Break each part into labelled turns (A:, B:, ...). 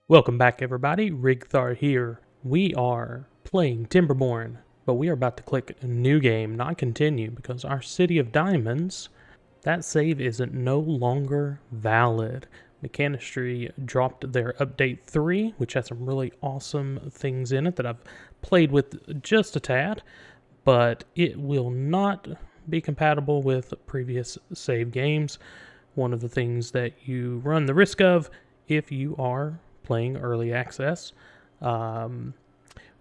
A: Welcome back, everybody. Rigthar here. We are playing Timberborn, but we are about to click New Game, not Continue, because our City of Diamonds, that save isn't no longer valid. Mechanistry dropped their Update 3, which has some really awesome things in it that I've played with just a tad, but it will not be compatible with previous save games. One of the things that you run the risk of if you are playing early access,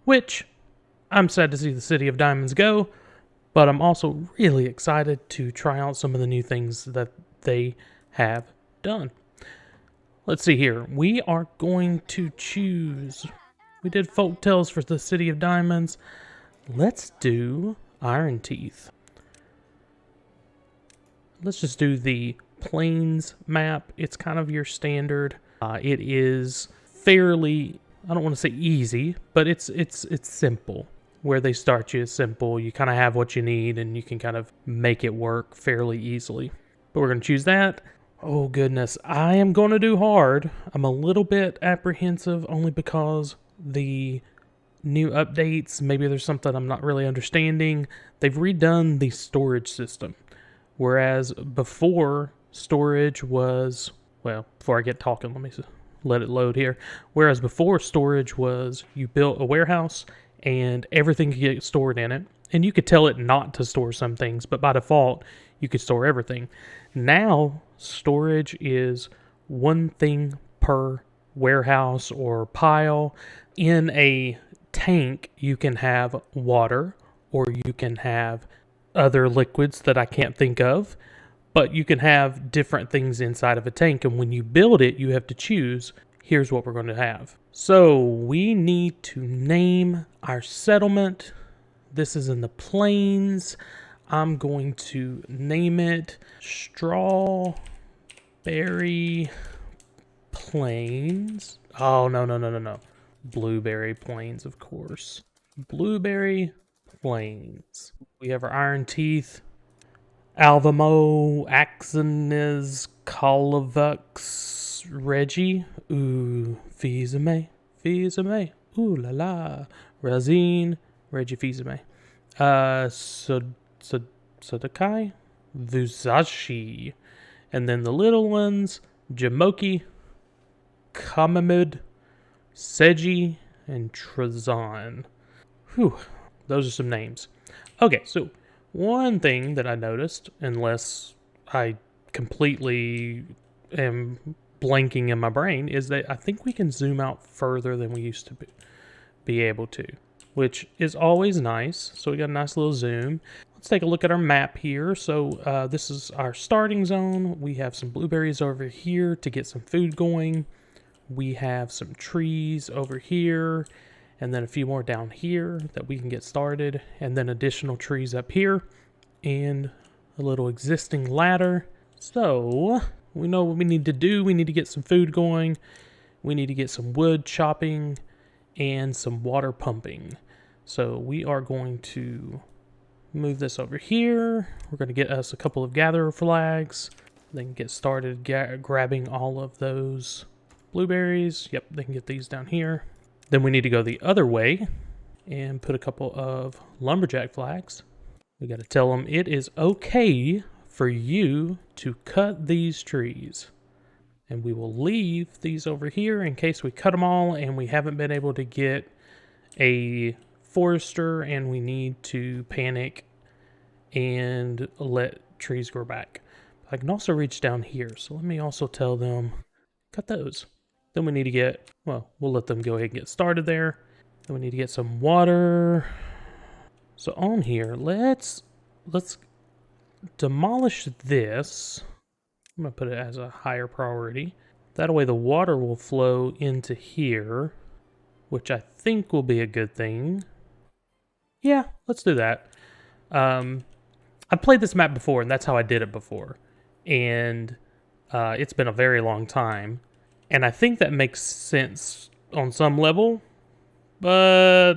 A: which I'm sad to see the City of Diamonds go, but I'm also really excited to try out some of the new things that they have done. Let's see here. We are going to choose. We did Folk Tales for the City of Diamonds. Let's do Iron Teeth. Let's just do the Plains map. It's kind of your standard. It is fairly, I don't want to say easy, but it's simple. Where they start you is simple. You kind of have what you need and you can kind of make it work fairly easily. But we're going to choose that. Oh goodness, I am going to do hard. I'm a little bit apprehensive only because the new updates, maybe there's something I'm not really understanding. They've redone the storage system. Whereas before, storage was, well, before I get talking, let me let it load here. Whereas before, storage was you built a warehouse and everything could get stored in it. And you could tell it not to store some things, but by default, you could store everything. Now, storage is one thing per warehouse or pile. In a tank, you can have water or you can have other liquids that I can't think of. But you can have different things inside of a tank, and when you build it, you have to choose, here's what we're going to have. So we need to name our settlement. This is in the plains. I'm going to name it Strawberry Plains. Oh, no. Blueberry Plains, of course. Blueberry Plains. We have our Iron Teeth. Alvamo, Axonis, Calavux, Reggie, ooh, Fizame, ooh la la, Razine, Reggie Fizame, Sodakai, Vuzashi, and then the little ones, Jamoki, Kamamud, Seji, and Trazan. Whew, those are some names. Okay, so one thing that I noticed, unless I completely am blanking in my brain, is that I think we can zoom out further than we used to be able to, which is always nice. So we got a nice little zoom. Let's take a look at our map here. So this is our starting zone. We have some blueberries over here to get some food going. We have some trees over here, and then a few more down here that we can get started, and then additional trees up here, and a little existing ladder. So we know what we need to do. We need to get some food going. We need to get some wood chopping and some water pumping. So we are going to move this over here. We're going to get us a couple of gatherer flags. Then get started grabbing all of those blueberries. Yep, they can get these down here. Then we need to go the other way and put a couple of lumberjack flags. We got to tell them it is okay for you to cut these trees. And we will leave these over here in case we cut them all and we haven't been able to get a forester and we need to panic and let trees grow back. I can also reach down here. So let me also tell them, cut those. Then we need to get, well, we'll let them go ahead and get started there. Then we need to get some water. So on here, let's demolish this. I'm going to put it as a higher priority. That way the water will flow into here, which I think will be a good thing. Yeah, let's do that. I've played this map before, and that's how I did it before. And it's been a very long time. And I think that makes sense on some level, but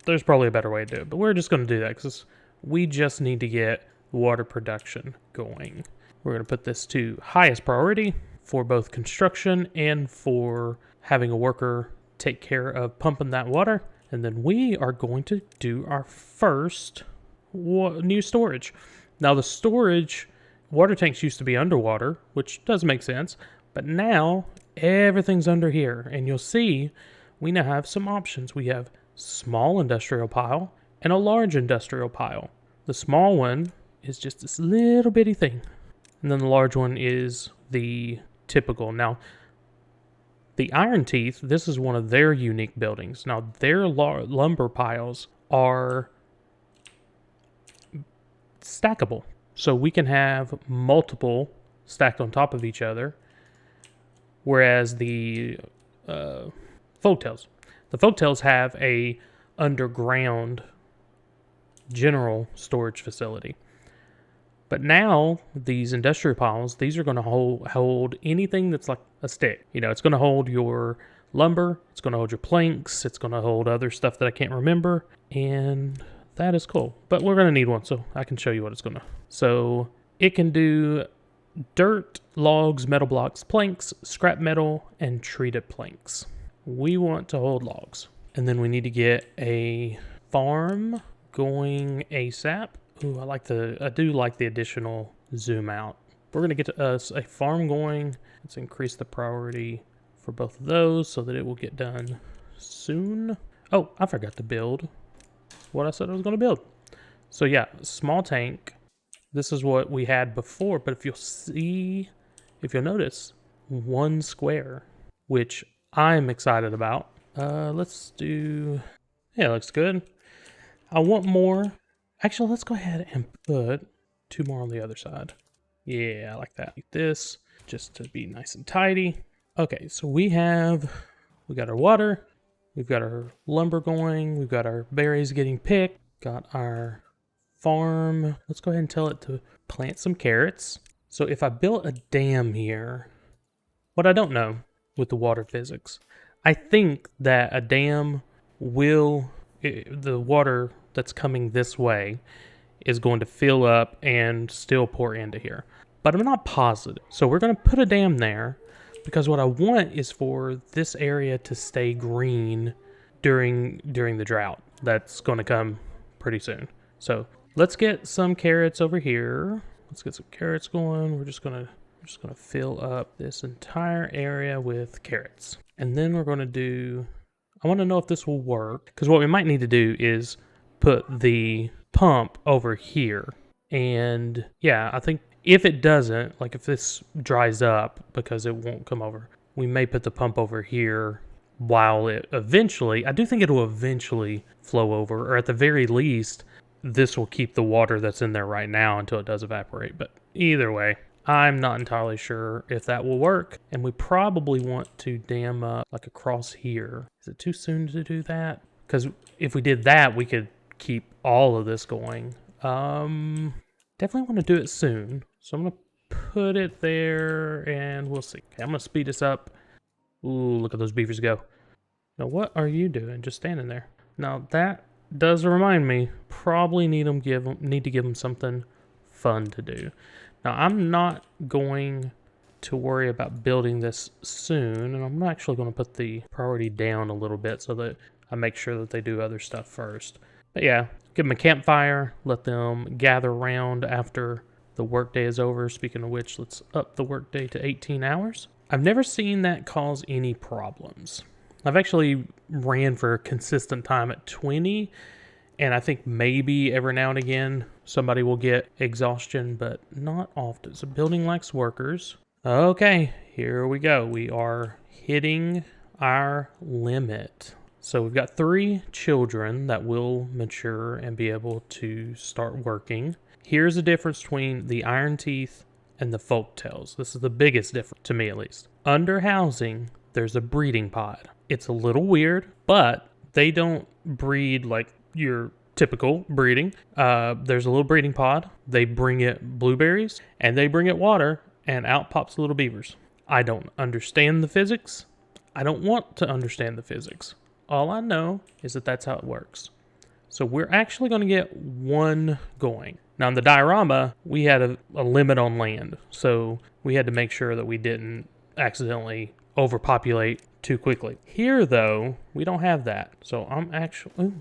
A: there's probably a better way to do it. But we're just going to do that because we just need to get water production going. We're going to put this to highest priority for both construction and for having a worker take care of pumping that water. And then we are going to do our first new storage. Now the storage, water tanks used to be underwater, which does make sense. But now everything's under here. And you'll see we now have some options. We have small industrial pile and a large industrial pile. The small one is just this little bitty thing. And then the large one is the typical. Now, the Iron Teeth, this is one of their unique buildings. Now, their lumber piles are stackable. So we can have multiple stacked on top of each other. Whereas the folktails. The folktails have a underground general storage facility. But now, these industrial piles, these are going to hold anything that's like a stick. You know, it's going to hold your lumber, it's going to hold your planks, it's going to hold other stuff that I can't remember, and that is cool. But we're going to need one, so I can show you what it's going to. So, it can do dirt, logs, metal blocks, planks, scrap metal, and treated planks. We want to hold logs. And then we need to get a farm going ASAP. Ooh, I do like the additional zoom out. We're going to get us a farm going. Let's increase the priority for both of those so that it will get done soon. Oh, I forgot to build what I said I was going to build. So yeah, small tank. This is what we had before, but if you'll notice, one square, which I'm excited about. Let's do, yeah, looks good. I want more. Actually, let's go ahead and put 2 more on the other side. Yeah, I like that. Like this, just to be nice and tidy. Okay, so we got our water, we've got our lumber going, we've got our berries getting picked, got our farm. Let's go ahead and tell it to plant some carrots. So if I built a dam here, what I don't know with the water physics, I think that a dam the water that's coming this way is going to fill up and still pour into here. But I'm not positive. So we're going to put a dam there because what I want is for this area to stay green during the drought that's going to come pretty soon. So let's get some carrots over here. Let's get some carrots going. We're just going to fill up this entire area with carrots. And then we're going to do, I want to know if this will work, because what we might need to do is put the pump over here. And yeah, I think if it doesn't, like if this dries up because it won't come over, we may put the pump over here while it eventually, I do think it will eventually flow over, or at the very least, this will keep the water that's in there right now until it does evaporate. But either way, I'm not entirely sure if that will work. And we probably want to dam up like across here. Is it too soon to do that? Because if we did that, we could keep all of this going. Definitely want to do it soon. So I'm going to put it there and we'll see. Okay, I'm going to speed this up. Ooh, look at those beavers go. Now, what are you doing? Just standing there. Now, that does remind me, probably need to give them something fun to do. Now, I'm not going to worry about building this soon, and I'm actually going to put the priority down a little bit so that I make sure that they do other stuff first. But yeah, give them a campfire, let them gather around after the workday is over. Speaking of which, let's up the workday to 18 hours. I've never seen that cause any problems. I've actually ran for a consistent time at 20, and I think maybe every now and again somebody will get exhaustion, but not often. So building likes workers. Okay, here we go. We are hitting our limit. So we've got 3 children that will mature and be able to start working. Here's the difference between the Iron Teeth and the Folktails. This is the biggest difference, to me at least. Under housing, there's a breeding pod. It's a little weird, but they don't breed like your typical breeding. There's a little breeding pod. They bring it blueberries and they bring it water, and out pops little beavers. I don't understand the physics. I don't want to understand the physics. All I know is that that's how it works. So we're actually going to get 1 going. Now in the diorama, we had a limit on land. So we had to make sure that we didn't accidentally overpopulate too quickly. Here, though, we don't have that. So I'm actually... Ooh,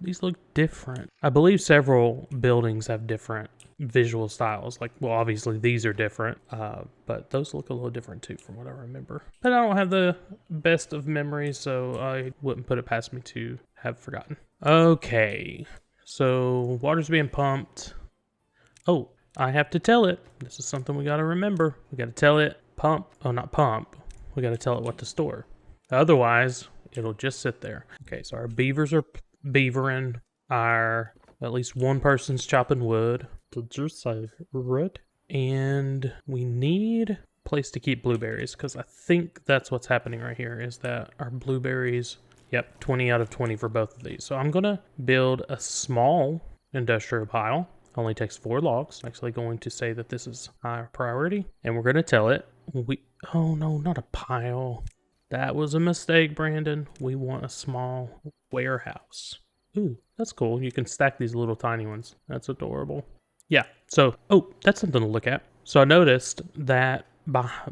A: these look different. I believe several buildings have different visual styles. Like, well, obviously these are different, but those look a little different too from what I remember. But I don't have the best of memories, so I wouldn't put it past me to have forgotten. Okay, so water's being pumped. Oh, I have to tell it. This is something we gotta remember. We gotta tell it pump. Oh, not pump. We gotta tell it what to store. Otherwise, it'll just sit there. Okay, so our beavers are beavering. At least one person's chopping wood. And we need a place to keep blueberries, because I think that's what's happening right here, is that our blueberries, yep, 20 out of 20 for both of these. So I'm gonna build a small industrial pile. Only takes 4 logs. I'm actually going to say that this is high priority, and we're gonna tell it oh no, not a pile. That was a mistake, Brandon. We want a small warehouse. Ooh, that's cool. You can stack these little tiny ones. That's adorable. Yeah, so, oh, that's something to look at. So I noticed that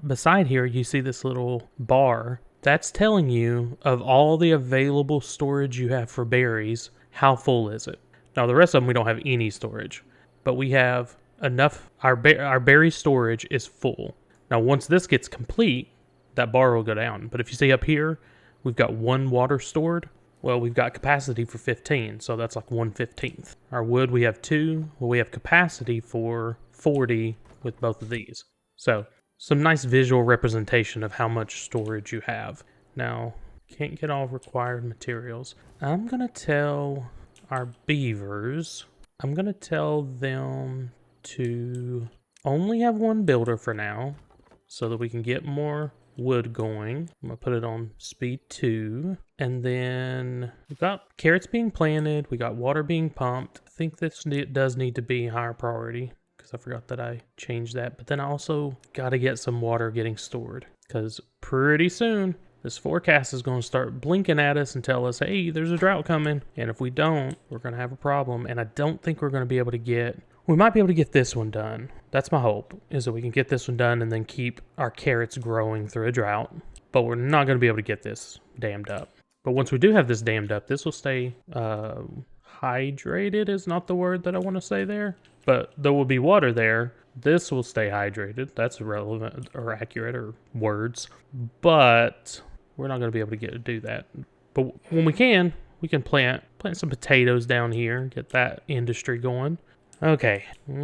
A: beside here, you see this little bar. That's telling you of all the available storage you have for berries, how full is it? Now, the rest of them, we don't have any storage, but we have enough. Our berry storage is full. Now, once this gets complete, that bar will go down. But if you see up here, we've got 1 water stored. Well, we've got capacity for 15, so that's like 1/15. Our wood, we have 2. Well, we have capacity for 40 with both of these. So, some nice visual representation of how much storage you have. Now, can't get all required materials. I'm going to tell our beavers, I'm going to tell them to only have 1 builder for now, so that we can get more wood going. I'm gonna put it on speed 2, and then we've got carrots being planted, we got water being pumped. I think this does need to be higher priority, because I forgot that I changed that. But then I also got to get some water getting stored, because pretty soon this forecast is going to start blinking at us and tell us, hey, there's a drought coming, and if we don't, we're going to have a problem. And I don't think we're going to be able to get... We might be able to get this one done. That's my hope, is that we can get this one done and then keep our carrots growing through a drought. But we're not going to be able to get this dammed up. But once we do have this dammed up, this will stay hydrated is not the word that I want to say there. But there will be water there. This will stay hydrated. That's relevant or accurate or words. But we're not going to be able to do that. But when we can plant some potatoes down here, get that industry going. Okay, how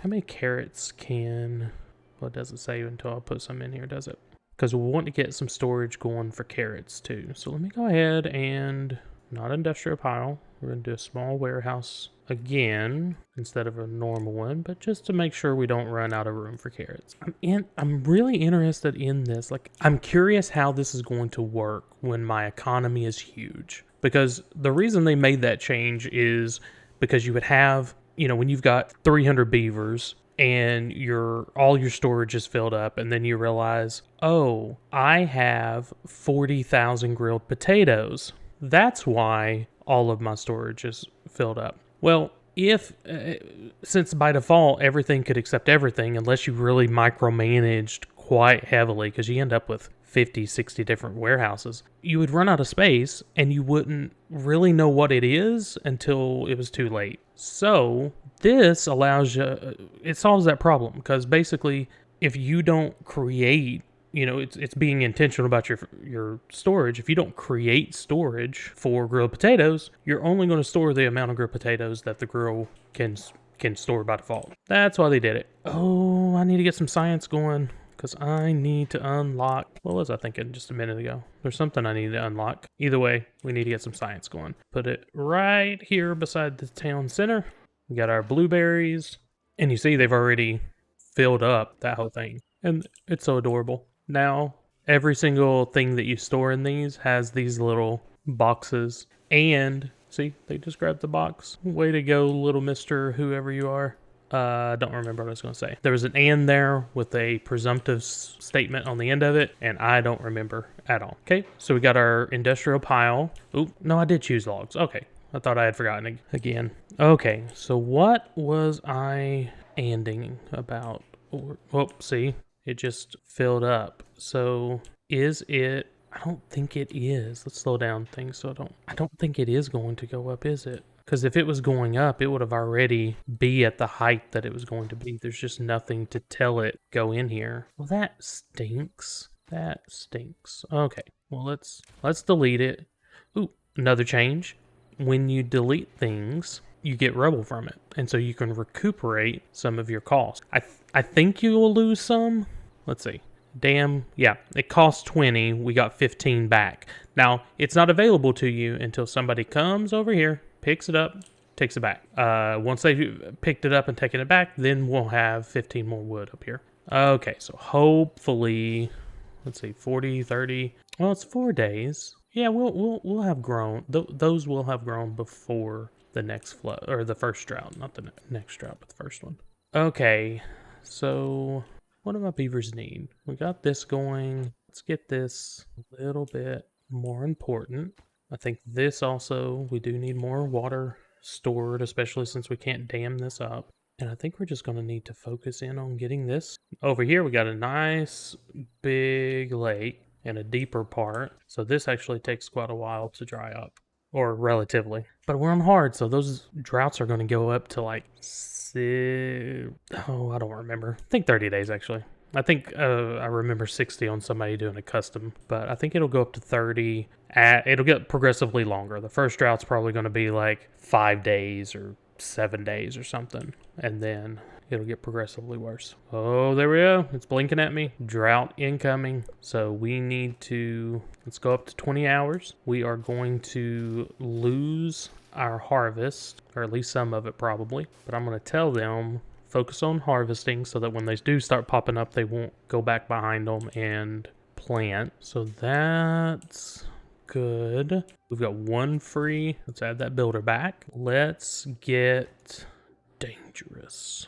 A: many carrots can... Well, it doesn't say until I put some in here, does it? Because we want to get some storage going for carrots too. So let me go ahead and... Not industrial pile. We're going to do a small warehouse again instead of a normal one, but just to make sure we don't run out of room for carrots. I'm really interested in this. Like, I'm curious how this is going to work when my economy is huge. Because the reason they made that change is... because you would have, when you've got 300 beavers and all your storage is filled up, and then you realize, oh, I have 40,000 grilled potatoes. That's why all of my storage is filled up. Well, since by default everything could accept everything, unless you really micromanaged quite heavily, because you end up with 50, 60 different warehouses, you would run out of space and you wouldn't really know what it is until it was too late. So this allows you, it solves that problem, because basically if you don't create, it's being intentional about your storage. If you don't create storage for grilled potatoes, you're only going to store the amount of grilled potatoes that the grill can store by default. That's why they did it. Oh, I need to get some science going. Because I need to unlock... What was I thinking just a minute ago? There's something I need to unlock. Either way, we need to get some science going. Put it right here beside the town center. We got our blueberries. And you see they've already filled up that whole thing. And it's so adorable. Now, every single thing that you store in these has these little boxes. And, see, they just grabbed the box. Way to go, little mister, whoever you are. I don't remember what I was going to say. There was an and there with a presumptive statement on the end of it, and I don't remember at all. Okay, so we got our industrial pile. Oop, no, I did choose logs. Okay, I thought I had forgotten again. Okay, so what was I anding about? Oh, see, it just filled up. So Is it? I don't think it is. Let's slow down things so I don't think it is going to go up, is it? Because if it was going up, it would have already be at the height that it was going to be. There's just nothing to tell it go in here. Well, that stinks. That stinks. Okay. Well, let's delete it. Ooh, another change. When you delete things, you get rubble from it, and so you can recuperate some of your cost. I think you will lose some. Let's see. Damn, yeah, it costs 20. We got 15 back. Now, it's not available to you until somebody comes over here, picks it up, takes it back. Once they picked it up and taken it back, then we'll have 15 more wood up here. Okay, so hopefully, let's see, 40, 30. Well, it's 4 days. Yeah, we'll have grown. Those will have grown before the next flood, or the first drought, not the next drought, but the first one. Okay, so what do my beavers need? We got this going. Let's get this a little bit more important. I think this also, we do need more water stored, especially since we can't dam this up. And I think we're just going to need to focus in on getting this. Over here, we got a nice big lake and a deeper part. So this actually takes quite a while to dry up, or relatively. But we're on hard, so those droughts are going to go up to like, I don't remember. I think 30 days actually. I think I remember 60 on somebody doing a custom, but I think it'll go up to 30. It'll get progressively longer. The first drought's probably going to be like 5 days or 7 days or something, and then it'll get progressively worse. Oh, there we go. It's blinking at me. Drought incoming. So we need to, let's go up to 20 hours. We are going to lose our harvest, or at least some of it probably, but I'm going to tell them focus on harvesting so that when they do start popping up, they won't go back behind them and plant. So that's good. We've got one free. Let's add that builder back. Let's get dangerous.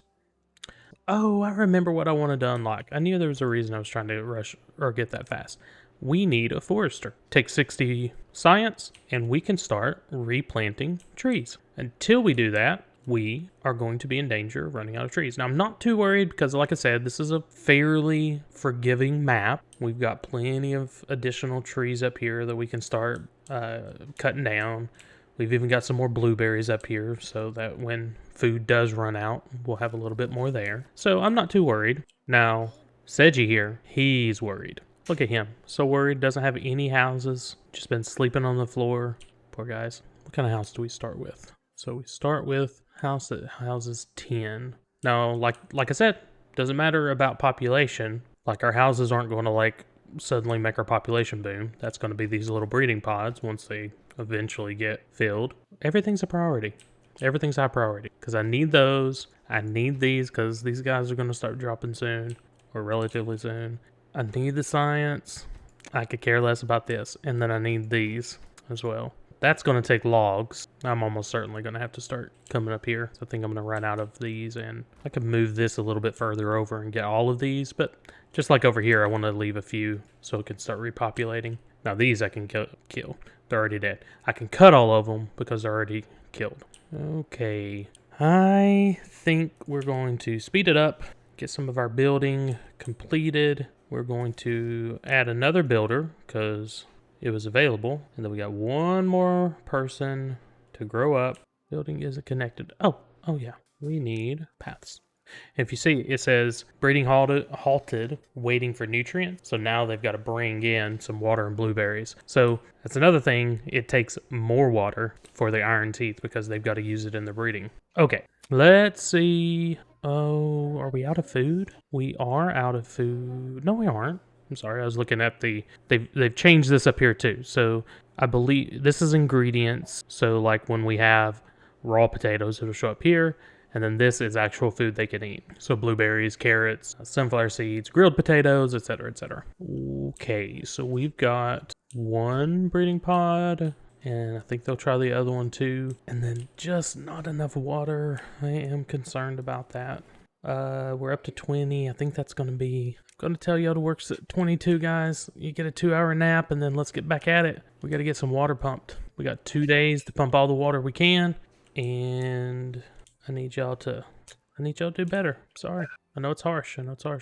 A: Oh, I remember what I wanted to unlock. I knew there was a reason I was trying to rush or get that fast. We need a forester. Take 60 science and we can start replanting trees. Until we do that, we are going to be in danger of running out of trees. Now, I'm not too worried because, like I said, this is a fairly forgiving map. We've got plenty of additional trees up here that we can start cutting down. We've even got some more blueberries up here so that when food does run out, we'll have a little bit more there. So I'm not too worried. Now, Seji here, he's worried. Look at him. So worried, doesn't have any houses. Just been sleeping on the floor. Poor guys. What kind of house do we start with? So we start with house that houses 10. Now, like I said, doesn't matter about population. Like our houses aren't going to like suddenly make our population boom. That's going to be these little breeding pods once they eventually get filled. Everything's a priority. Everything's high priority because I need those. I need these because these guys are going to start dropping soon or relatively soon. I need the science. I could care less about this. And then I need these as well. That's going to take logs. I'm almost certainly going to have to start coming up here. So I think I'm going to run out of these, and I could move this a little bit further over and get all of these. But just like over here, I want to leave a few so it can start repopulating. Now these I can kill. They're already dead. I can cut all of them because they're already killed. Okay. I think we're going to speed it up, get some of our building completed. We're going to add another builder because it was available. And then we got one more person to grow up. Building isn't connected. Oh yeah. We need paths. If you see, it says breeding halted, waiting for nutrients. So now they've got to bring in some water and blueberries. So that's another thing. It takes more water for the iron teeth because they've got to use it in the breeding. Okay, let's see. Oh, are we out of food? We are out of food. No, we aren't. I'm sorry, I was looking at they've changed this up here too. So I believe this is ingredients. So like when we have raw potatoes, it'll show up here. And then this is actual food they can eat. So blueberries, carrots, sunflower seeds, grilled potatoes, etc., etc. Okay, so we've got one breeding pod, and I think they'll try the other one too. And then just not enough water. I am concerned about that. We're up to 20. I think that's going to be... I'm going to tell y'all to work at 22, guys. You get a 2-hour nap, and then let's get back at it. We got to get some water pumped. We got 2 days to pump all the water we can, and I need y'all to do better. Sorry. I know it's harsh,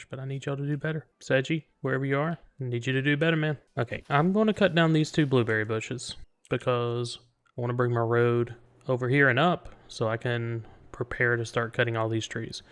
A: but I need y'all to do better. Seji, wherever you are, Need you to do better, man. Okay, I'm going to cut down these 2 blueberry bushes because I want to bring my road over here and up so I can prepare to start cutting all these trees.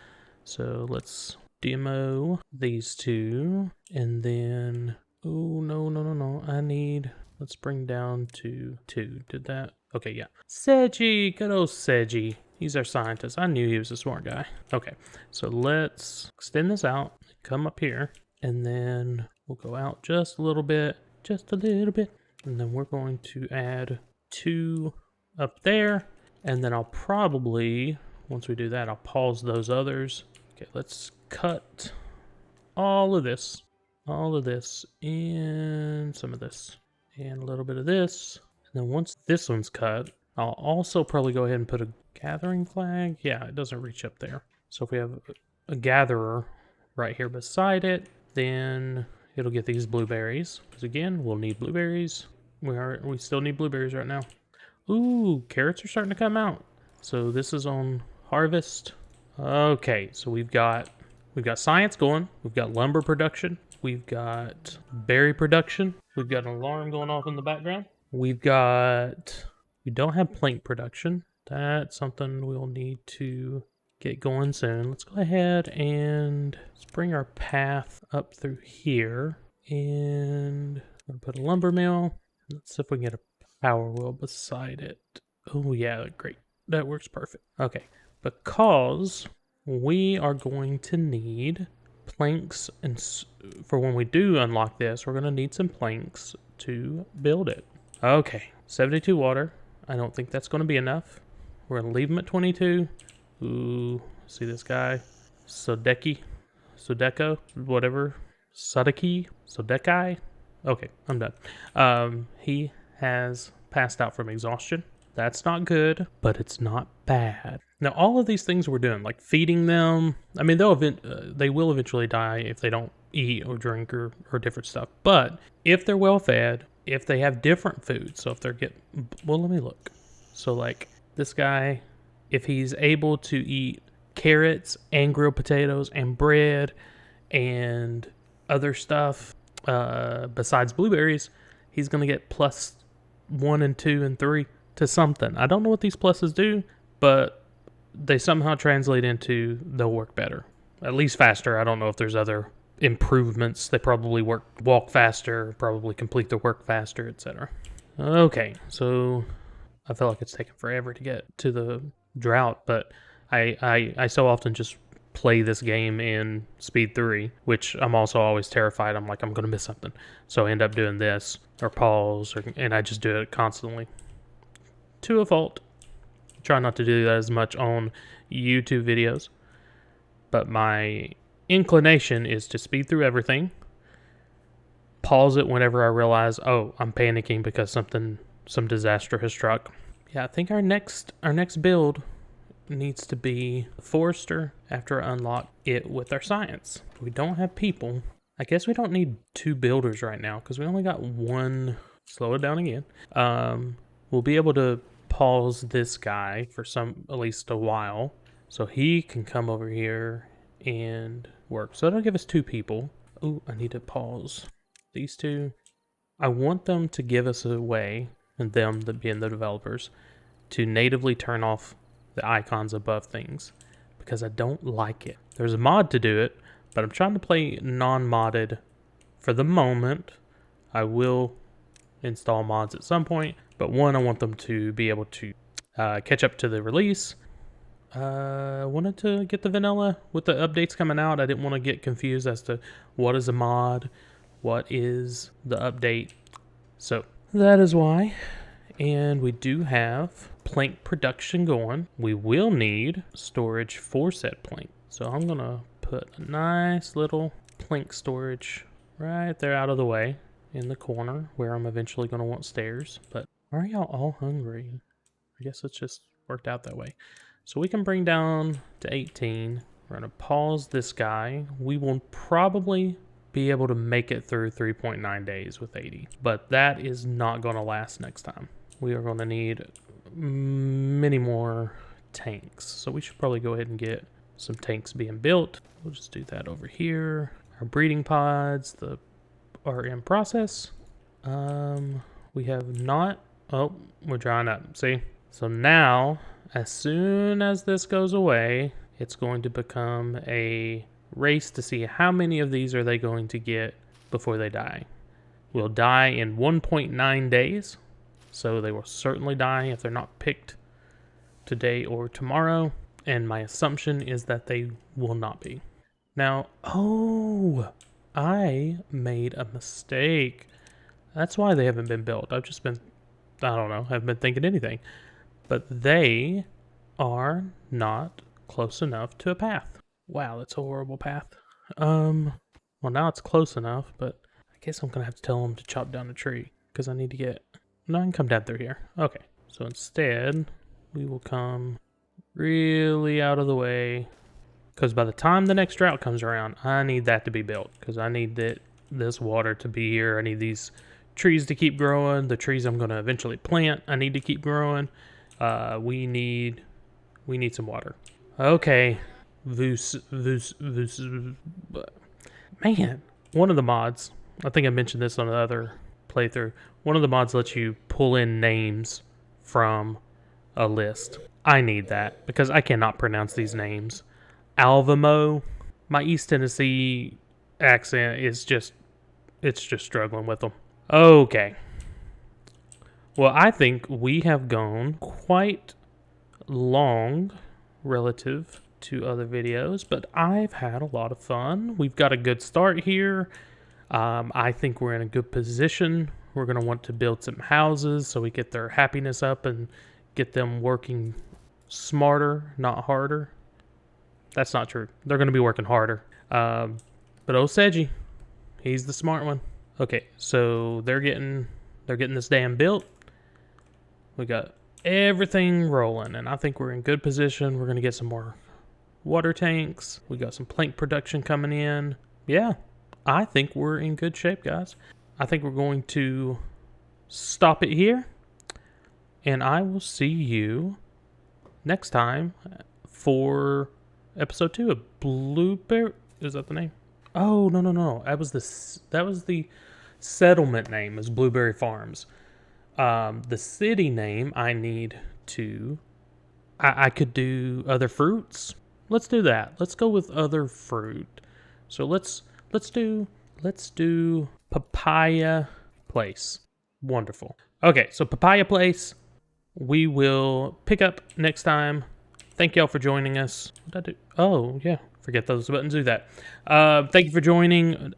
A: So let's demo these 2, and then, oh, no. Let's bring down to 2. Did that? Okay, yeah. Seji, good old Seji. He's our scientist. I knew he was a smart guy. Okay, so let's extend this out, come up here, and then we'll go out just a little bit, and then we're going to add 2 up there, and then I'll probably, once we do that, I'll pause those others. Okay, let's cut all of this, and some of this, and a little bit of this. And then once this one's cut, I'll also probably go ahead and put a gathering flag. Yeah, it doesn't reach up there. So if we have a gatherer right here beside it, then it'll get these blueberries. Because again, we'll need blueberries. We still need blueberries right now. Ooh, carrots are starting to come out. So this is on harvest. Okay, so we've got science going. We've got lumber production. We've got berry production. We've got an alarm going off in the background. We don't have plank production. That's something we'll need to get going soon. Let's go ahead and let's bring our path up through here. And I'm gonna put a lumber mill. Let's see if we can get a power wheel beside it. Oh yeah, great. That works perfect. Okay, because we are going to need planks, and for when we do unlock this, we're going to need some planks to build it. Okay, 72 water. I don't think that's going to be enough. We're going to leave them at 22. Ooh, see this guy? Sodeko, whatever. Sodekai. Okay, I'm done. He has passed out from exhaustion. That's not good, but it's not bad. Now, all of these things we're doing, like feeding them, I mean, they will eventually die if they don't eat or drink or different stuff. But if they're well fed, if they have different food, so if they're well, let me look. So like this guy, if he's able to eat carrots and grilled potatoes and bread and other stuff besides blueberries, he's going to get plus 1 and 2 and 3 to something. I don't know what these pluses do, but they somehow translate into they'll work better, at least faster. I don't know if there's other improvements. They probably walk faster, probably complete their work faster, etc. Okay, so I feel like it's taken forever to get to the drought, but I so often just play this game in speed 3, which I'm also always terrified. I'm like, I'm gonna miss something, so I end up doing this or pause, and I just do it constantly. To a fault. Try not to do that as much on YouTube videos, but my inclination is to speed through everything, pause it whenever I realize, oh, I'm panicking because some disaster has struck. Yeah, I think our next build needs to be Forester after I unlock it with our science. We don't have people. I guess we don't need 2 builders right now because we only got 1. Slow it down again. We'll be able to pause this guy for at least a while, so he can come over here and work. So it'll give us 2 people. Ooh, I need to pause these 2. I want them to give us a way, and them being the developers, to natively turn off the icons above things, because I don't like it. There's a mod to do it, but I'm trying to play non-modded for the moment. I will install mods at some point, but I want them to be able to catch up to the release. I wanted to get the vanilla with the updates coming out. I didn't want to get confused as to what is a mod, what is the update. So that is why. And we do have plank production going. We will need storage for said plank. So I'm going to put a nice little plank storage right there out of the way in the corner where I'm eventually going to want stairs. But are y'all all hungry? I guess it's just worked out that way. So we can bring down to 18. We're going to pause this guy. We will probably be able to make it through 3.9 days with 80. But that is not going to last next time. We are going to need many more tanks. So we should probably go ahead and get some tanks being built. We'll just do that over here. Our breeding pods, the are in process. We have not. Oh, we're drying up. See? So now, as soon as this goes away, it's going to become a race to see how many of these are they going to get before they die. Will die in 1.9 days. So they will certainly die if they're not picked today or tomorrow. And my assumption is that they will not be. Now, oh, I made a mistake. That's why they haven't been built. I've just been, I don't know, haven't been thinking anything. But they are not close enough to a path. Wow, that's a horrible path. Well, now it's close enough, but I guess I'm gonna have to tell them to chop down a tree because I need to get. No, I can come down through here. Okay, so instead, we will come really out of the way because by the time the next drought comes around, I need that to be built because I need this water to be here. I need these trees to keep growing. The trees I'm gonna eventually plant, I need to keep growing. We need some water. Okay. Man, one of the mods, I think I mentioned this on the other playthrough, one of the mods lets you pull in names from a list. I need that because I cannot pronounce these names. Alvamo, my East Tennessee accent is just struggling with them. Okay. Well, I think we have gone quite long relative to other videos, but I've had a lot of fun. We've got a good start here. I think we're in a good position. We're going to want to build some houses so we get their happiness up and get them working smarter, not harder. That's not true. They're going to be working harder. But Oseji, he's the smart one. Okay, so they're getting this dam built. We got everything rolling, and I think we're in good position. We're going to get some more water tanks. We got some plank production coming in. Yeah, I think we're in good shape, guys. I think we're going to stop it here, and I will see you next time for episode 2 of Blueberry. Is that the name? Oh, no. That was the settlement name, is Blueberry Farms. The city name I need to. I could do other fruits. Let's do that. Let's go with other fruit. So let's do Papaya Place. Wonderful. Okay, so Papaya Place we will pick up next time. Thank y'all for joining us. What did I do? Oh, yeah. Forget those buttons. Do that. Thank you for joining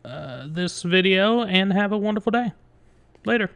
A: this video, and have a wonderful day. Later.